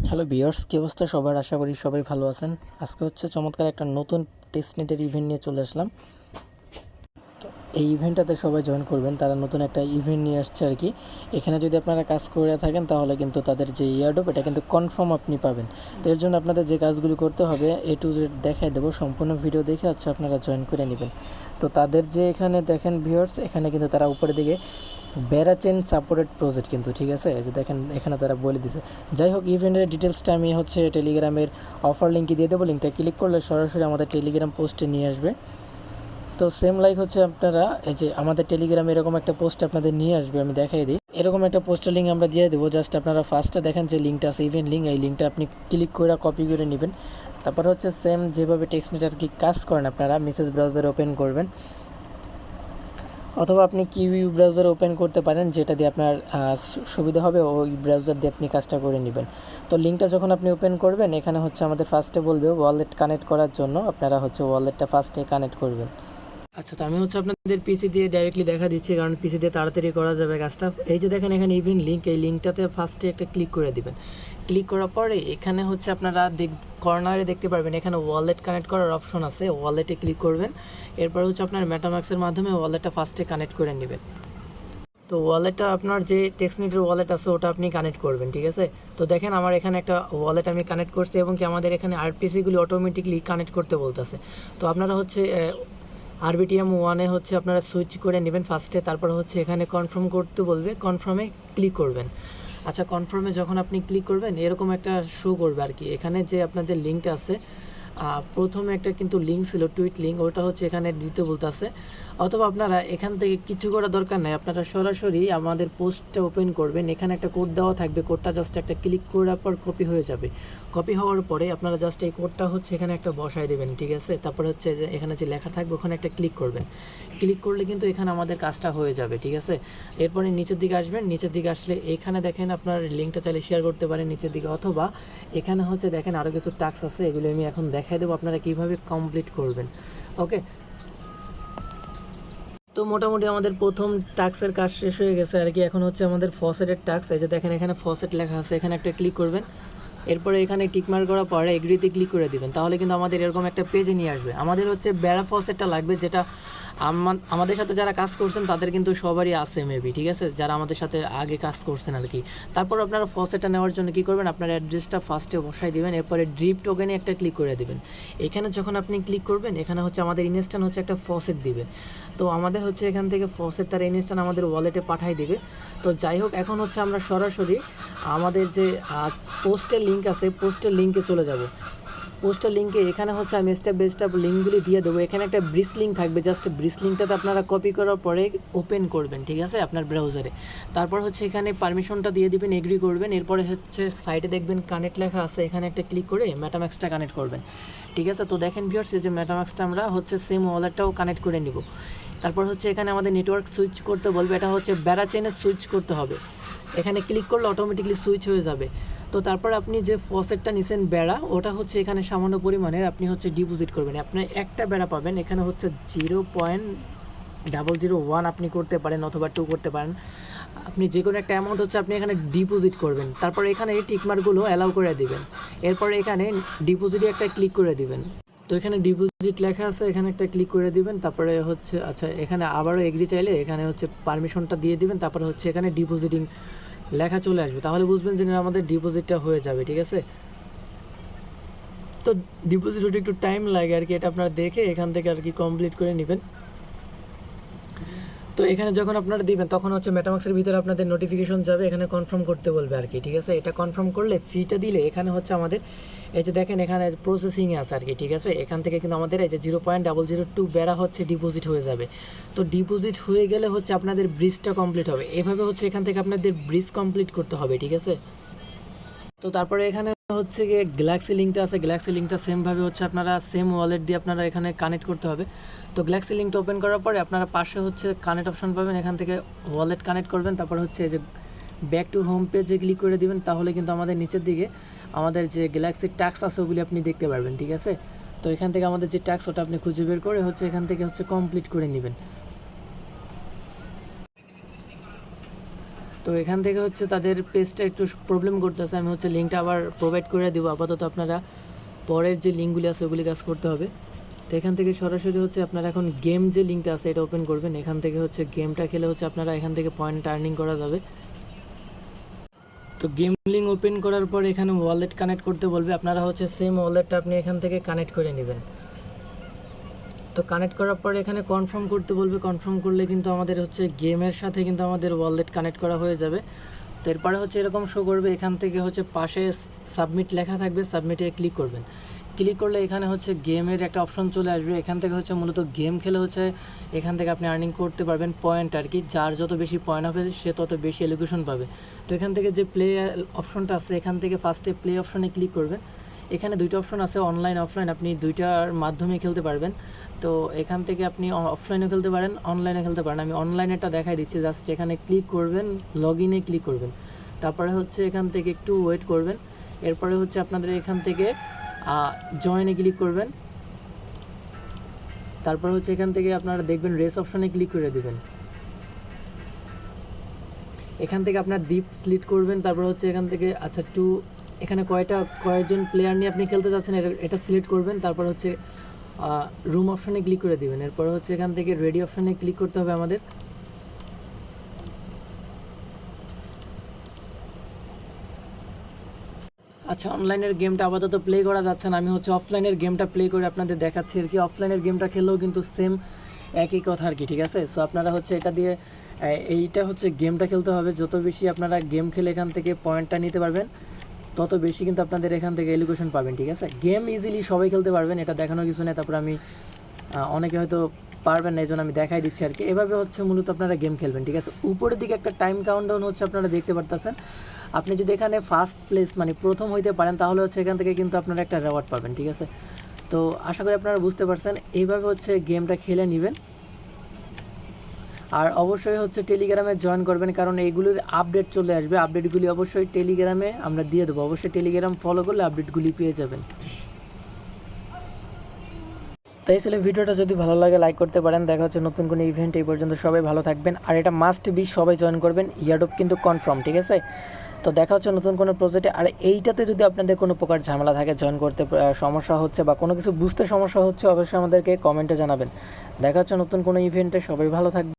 Hello viewers, কী অবস্থা সবার? আশা করি সবাই ভালো আছেন। আজকে হচ্ছে চমৎকার একটা নতুন টেস্টনেটের ইভেন্ট নিয়ে চলে আসলাম। তো এই ইভেন্টটাতে সবাই জয়েন করবেন, তারা নতুন একটা ইভেন্ট নিয়ে আসছে আর কি। এখানে যদি আপনারা কাজ করে থাকেন তাহলে কিন্তু তাদের যে ইয়ারড্রপ এটা কিন্তু কনফার্ম আপনি পাবেন। তো এর জন্য আপনাদের যে কাজগুলি করতে হবে A to Z দেখাই দেবো, সম্পূর্ণ ভিডিও দেখে হচ্ছে আপনারা জয়েন করে নেবেন। তো তাদের যে এখানে দেখেন ভিউয়ার্স, এখানে কিন্তু তারা উপরের দিকে ব্যারাচেন সাপোর্টেড প্রজেক্ট কিন্তু, ঠিক আছে, এই যে দেখেন এখানে তারা বলে দিছে। যাই হোক, ইভেন্টের ডিটেলসটা আমি হচ্ছে টেলিগ্রামের অফার লিঙ্কে দিয়ে দেবো। লিঙ্কটা ক্লিক করলে সরাসরি আমাদের টেলিগ্রাম পোস্টে নিয়ে আসবে। তো সেম লাইক হচ্ছে আপনারা এই যে আমাদের টেলিগ্রামে এরকম একটা পোস্ট আপনাদের নিয়ে আসবে, আমি দেখাই দিই। এরকম একটা পোস্টের লিঙ্ক আমরা দিয়ে দেবো। জাস্ট আপনারা ফার্স্টে দেখেন যে লিঙ্কটা আছে ইভেন্ট লিঙ্ক, এই লিঙ্কটা আপনি ক্লিক করে কপি করে নেবেন। তারপর হচ্ছে সেম যেভাবে টেক্সটনেট আর কি কাজ করেন, আপনারা মেসেজ ব্রাউজার ওপেন করবেন, অথবা আপনি কিউই ব্রাউজার ওপেন করতে পারেন, যেটা দিয়ে আপনার সুবিধা হবে ওই ব্রাউজার দিয়ে আপনি কাজটা করে নেবেন। তো লিঙ্কটা যখন আপনি ওপেন করবেন, এখানে হচ্ছে আমাদের ফার্স্টে বলবে ওয়ালেট কানেক্ট করার জন্য, আপনারা হচ্ছে ওয়ালেটটা ফার্স্টে কানেক্ট করবেন। আচ্ছা, তো আমি হচ্ছে আপনাদের পিসি দিয়ে ডাইরেক্টলি দেখা দিচ্ছি, কারণ পিসি দিয়ে তাড়াতাড়ি করা যাবে কাজটা। এই যে দেখেন এখানে ইভেন্ট লিঙ্ক, এই লিঙ্কটাতে ফার্স্টে একটা ক্লিক করে দিবেন। ক্লিক করার পরে এখানে হচ্ছে আপনারা কর্নারে দেখতে পারবেন এখানে ওয়ালেট কানেক্ট করার অপশন আছে, ওয়ালেটে ক্লিক করবেন। এরপর হচ্ছে আপনার মেটাম্যাক্সের মাধ্যমে ওয়ালেটটা ফার্স্টে কানেক্ট করে নেবেন। তো ওয়ালেটটা আপনার যে টেক্সটনেটের ওয়ালেট আছে ওটা আপনি কানেক্ট করবেন, ঠিক আছে। তো দেখেন আমার এখানে একটা ওয়ালেট আমি কানেক্ট করছি, এবং কি আমাদের এখানে আরপিসিগুলি অটোমেটিকলি কানেক্ট করতে বলতেছে। তো আপনারা হচ্ছে আরবিটিএম 1-এ হচ্ছে আপনারা সুইচ করে নেবেন ফার্স্টে। তারপর হচ্ছে এখানে কনফার্ম করতে বলবে, কনফার্মে ক্লিক করবেন। আচ্ছা, কনফার্মে যখন আপনি ক্লিক করবেন এরকম একটা শো করবে আর কি। এখানে যে আপনাদের লিঙ্কটা আছে, প্রথমে একটা কিন্তু লিঙ্ক ছিল, টুইট লিঙ্ক, ওটা হচ্ছে এখানে দিতে বলতেছে। অথবা আপনারা এখান থেকে কিছু করার দরকার নাই, আপনারা সরাসরি আমাদের পোস্টটা ওপেন করবেন। এখানে একটা কোড দেওয়া থাকবে, কোডটা জাস্ট একটা ক্লিক করার পর কপি হয়ে যাবে। কপি হওয়ার পরে আপনারা জাস্ট এই কোডটা হচ্ছে এখানে একটা বসায় দেবেন, ঠিক আছে। তারপর হচ্ছে যে এখানে যে লেখা থাকবে ওখানে একটা ক্লিক করবেন। ক্লিক করলে কিন্তু এখানে আমাদের কাজটা হয়ে যাবে, ঠিক আছে। এরপরে নিচের দিকে আসবেন, নিচের দিকে আসলে এখানে দেখেন আপনার লিঙ্কটা চাইলে শেয়ার করতে পারেন নিচের দিকে, অথবা এখানে হচ্ছে দেখেন আরও কিছু টাস্ক আছে, এগুলো আমি এখন দেখাই দেবো আপনারা কীভাবে কমপ্লিট করবেন। ওকে, তো মোটামুটি আমাদের প্রথম টাস্কের কাজ শেষ হয়ে গেছে আর কি। এখন হচ্ছে আমাদের ফসেটের টাস্ক। এই যে দেখেন এখানে ফসেট লেখা আছে, এখানে একটা ক্লিক করবেন। এরপরে এখানে টিকমার্ক করার পরে এগ্রিতে ক্লিক করে দিবেন, তাহলে কিন্তু আমাদের এরকম একটা পেজে নিয়ে আসবে। আমাদের হচ্ছে বেড়া ফসেটটা লাগবে, যেটা আমাদের সাথে যারা কাজ করছেন তাদের কিন্তু সবারই আছে মেবি, ঠিক আছে, যারা আমাদের সাথে আগে কাজ করছেন আর কি। তারপর আপনারা ফসেটটা নেওয়ার জন্য কী করবেন, আপনার অ্যাড্রেসটা ফার্স্টে বসাই দিবেন। এরপরে ড্রিপ টোকেনে একটা ক্লিক করে দিবেন। এখানে যখন আপনি ক্লিক করবেন, এখানে হচ্ছে আমাদের ইনস্ট্যান্ট হচ্ছে একটা ফসেট দিবে। তো আমাদের হচ্ছে এখান থেকে ফসেট তার ইনস্ট্যান্ট আমাদের ওয়ালেটে পাঠিয়ে দিবে। তো যাই হোক, এখন হচ্ছে আমরা সরাসরি আমাদের যে পোস্টের লিঙ্ক আছে, পোস্টের লিঙ্কে চলে যাব। পোস্টের লিঙ্কে এখানে হচ্ছে আমি স্টেপ বাই স্টেপ লিঙ্কগুলি দিয়ে দেবো। এখানে একটা ব্রিস লিঙ্ক থাকবে, জাস্ট ব্রিস লিঙ্কটাতে আপনারা কপি করার পরে ওপেন করবেন, ঠিক আছে, আপনার ব্রাউজারে। তারপর হচ্ছে এখানে পারমিশনটা দিয়ে দিবেন, এগ্রি করবেন। এরপরে হচ্ছে সাইডে দেখবেন কানেক্ট লেখা আছে, এখানে একটা ক্লিক করে মেটাম্যাক্সটা কানেক্ট করবেন, ঠিক আছে। তো দেখেন ভিউয়ার্স, এই যে মেটাম্যাক্সটা আমরা হচ্ছে সেম ওয়ালেটটাও কানেক্ট করে নিব। তারপর হচ্ছে এখানে আমাদের নেটওয়ার্ক সুইচ করতে বলবে, এটা হচ্ছে ব্যারাচেনে সুইচ করতে হবে। এখানে ক্লিক করলে অটোমেটিকলি সুইচ হয়ে যাবে। তো তারপর আপনি যে ফসেটটা নিছেন বেড়া, ওটা হচ্ছে এখানে সামান্য পরিমাণের আপনি হচ্ছে ডিপোজিট করবেন। আপনি একটা বেড়া পাবেন, এখানে হচ্ছে 0.001 আপনি করতে পারেন, অথবা 2 করতে পারেন। আপনি যে কোনো একটা অ্যামাউন্ট হচ্ছে আপনি এখানে ডিপোজিট করবেন। তারপর এখানে এই টিকমার্কগুলো অ্যালাউ করে দিবেন। এরপরে এখানে ডিপোজিটে একটা ক্লিক করে দিবেন। তো এখানে ডিপোজিট লেখা আছে, এখানে একটা ক্লিক করে দিবেন। তারপরে হচ্ছে আচ্ছা, এখানে আবারও এগ্রি চাইলে এখানে হচ্ছে পারমিশনটা দিয়ে দিবেন। তারপরে হচ্ছে এখানে ডিপোজিটিং লেখা চলে আসবে, তাহলে বুঝবেন যে আমাদের ডিপোজিটটা হয়ে যাবে, ঠিক আছে। তো ডিপোজিট হতে একটু টাইম লাগে আর কি, এটা আপনারা দেখে এখান থেকে আর কি কমপ্লিট করে নেবেন। তো এখানে যখন আপনারা দিবেন তখন হচ্ছে মেটামাক্সের ভিতরে আপনাদের নোটিফিকেশন যাবে, এখানে কনফার্ম করতে বলবে আর কি, ঠিক আছে। এটা কনফার্ম করলে ফিটা দিলে এখানে হচ্ছে আমাদের এই যে দেখেন এখানে প্রসেসিংয়ে আছে আর কি, ঠিক আছে। এখান থেকে কিন্তু আমাদের এই যে 0.002 বেড়া হচ্ছে ডিপোজিট হয়ে যাবে। তো ডিপোজিট হয়ে গেলে হচ্ছে আপনাদের ব্রিজটা কমপ্লিট হবে। এভাবে হচ্ছে এখান থেকে আপনাদের ব্রিজ কমপ্লিট করতে হবে, ঠিক আছে। তো তারপরে এখানে হচ্ছে গিয়ে গ্যালাক্সি লিঙ্কটা আছে, গ্যালাক্সি লিঙ্কটা সেমভাবে হচ্ছে আপনারা সেম ওয়ালেট দিয়ে আপনারা এখানে কানেক্ট করতে হবে। তো গ্যালাক্সি লিঙ্কটা ওপেন করার পরে আপনারা পাশে হচ্ছে কানেক্ট অপশন পাবেন, এখান থেকে ওয়ালেট কানেক্ট করবেন। তারপর হচ্ছে এই যে ব্যাক টু হোম পেজে ক্লিক করে দিবেন, তাহলে কিন্তু আমাদের নিচের দিকে আমাদের যে গ্যালাক্সির ট্যাক্স আছে ওগুলি আপনি দেখতে পারবেন, ঠিক আছে। তো এখান থেকে আমাদের যে ট্যাক্স ওটা আপনি খুঁজে বের করে হচ্ছে এখান থেকে হচ্ছে কমপ্লিট করে নেবেন। তো এখান থেকে হচ্ছে তাদের পেজটা একটু প্রবলেম করতেছে, আমি হচ্ছে লিঙ্কটা আবার প্রোভাইড করে দেবো। আপাতত আপনারা পরের যে লিঙ্কগুলি আছে ওগুলি কাজ করতে হবে। তো এখান থেকে সরাসরি হচ্ছে আপনারা এখন গেম যে লিঙ্কটা আছে এটা ওপেন করবেন। এখান থেকে হচ্ছে গেমটা খেলে হচ্ছে আপনারা এখান থেকে পয়েন্ট আর্নিং করা যাবে। তো গেম লিঙ্ক ওপেন করার পর এখানে ওয়ালেট কানেক্ট করতে বলবে, আপনারা হচ্ছে সেম ওয়ালেটটা আপনি এখান থেকে কানেক্ট করে নেবেন। তো কানেক্ট করার পর এখানে কনফার্ম করতে বলবে, কনফার্ম করলে কিন্তু আমাদের হচ্ছে গেমের সাথে কিন্তু আমাদের ওয়ালেট কানেক্ট করা হয়ে যাবে। তো এরপরে হচ্ছে এরকম শো করবে, এখান থেকে হচ্ছে পাশে সাবমিট লেখা থাকবে, সাবমিটে ক্লিক করবেন। ক্লিক করলে এখানে হচ্ছে গেমের একটা অপশন চলে আসবে। এখান থেকে হচ্ছে মূলত গেম খেলে হচ্ছে এখান থেকে আপনি আর্নিং করতে পারবেন পয়েন্ট আর কি, যার যত বেশি পয়েন্ট হবে সে তত বেশি এলিগেশন পাবে। তো এখান থেকে যে প্লে অপশনটা আছে এখান থেকে ফার্স্টে প্লে অপশনে ক্লিক করবেন। এখানে দুইটা অপশন আছে, অনলাইন অফলাইন, আপনি দুইটার মাধ্যমে খেলতে পারবেন। তো এখান থেকে আপনি অফলাইনে খেলতে পারেন, অনলাইনে খেলতে পারেন। আমি অনলাইনেটা দেখাই দিচ্ছি, জাস্ট এখানে ক্লিক করবেন, লগ ইনে ক্লিক করবেন। তারপরে হচ্ছে এখান থেকে একটু ওয়েট করবেন। এরপরে হচ্ছে আপনাদের এখান থেকে জয়েনে ক্লিক করবেন। তারপর হচ্ছে এখান থেকে আপনারা দেখবেন রেস অপশনে ক্লিক করে দেবেন। এখান থেকে আপনার দ্বীপ সিলেক্ট করবেন। তারপর হচ্ছে এখান থেকে আচ্ছা এখানে কয়জন প্লেয়ার নিয়ে আপনি খেলতে যাচ্ছেন এটা সিলেক্ট করবেন। তারপর হচ্ছে রুম অপশনে ক্লিক করে দিবেন। এরপর হচ্ছে এখান থেকে রেডি অপশনে ক্লিক করতে হবে আমাদের। আচ্ছা, অনলাইনের গেমটা আপাতত প্লে করা যাচ্ছে না, আমি হচ্ছে অফলাইনের গেমটা প্লে করে আপনাদের দেখাচ্ছি আর কি। অফলাইনের গেমটা খেলেও কিন্তু সেম একই কথা আর কি, ঠিক আছে। সো আপনারা হচ্ছে এটা দিয়ে এইটা হচ্ছে গেমটা খেলতে হবে। যত বেশি আপনারা গেম খেলে এখান থেকে পয়েন্টটা নিতে পারবেন তত বেশি কিন্তু আপনাদের এখান থেকে এলিগেশন পাবেন, ঠিক আছে। গেম ইজিলি সবাই খেলতে পারবেন, এটা দেখানোর কিছু নেই। তারপর আমি অনেকে হয়তো পারবেন না, এই জন্য আমি দেখাই দিচ্ছি আর কি। এভাবে হচ্ছে মূলত আপনারা গেম খেলবেন, ঠিক আছে। উপরের দিকে একটা টাইম কাউন্টডাউন হচ্ছে আপনারা দেখতে পারতেছেন। আপনি যদি এখানে ফার্স্ট প্লেস মানে প্রথম হইতে পারেন তাহলে হচ্ছে এখান থেকে কিন্তু আপনারা একটা রেওয়ার্ড পাবেন, ঠিক আছে। তো আশা করি আপনারা বুঝতে পারছেন, এইভাবে হচ্ছে গেমটা খেলে নেবেন। আর অবশ্যই হচ্ছে টেলিগ্রামে জয়েন করবেন, কারণ এইগুলির আপডেট চলে আসবে। আপডেটগুলি অবশ্যই টেলিগ্রামে আমরা দিয়ে দেবো, অবশ্যই টেলিগ্রাম ফলো করলে আপডেটগুলি পেয়ে যাবেন। তাই ছিল ভিডিওটা, যদি ভালো লাগে লাইক করতে পারেন। দেখা হচ্ছে নতুন কোনো ইভেন্ট, এই পর্যন্ত সবাই ভালো থাকবেন। আর এটা মাস্ট বি সবাই জয়েন করবেন, ইয়ারডপ কিন্তু কনফার্ম, ঠিক আছে। তো দেখা হচ্ছে নতুন কোনো প্রজেক্টে। আর এইটাতে যদি আপনাদের কোনো প্রকার ঝামেলা থাকে, জয়েন করতে সমস্যা হচ্ছে বা কোনো কিছু বুঝতে সমস্যা হচ্ছে, অবশ্যই আমাদেরকে কমেন্টে জানাবেন। দেখা হচ্ছে নতুন কোনো ইভেন্টে, সবাই ভালো থাকবেন।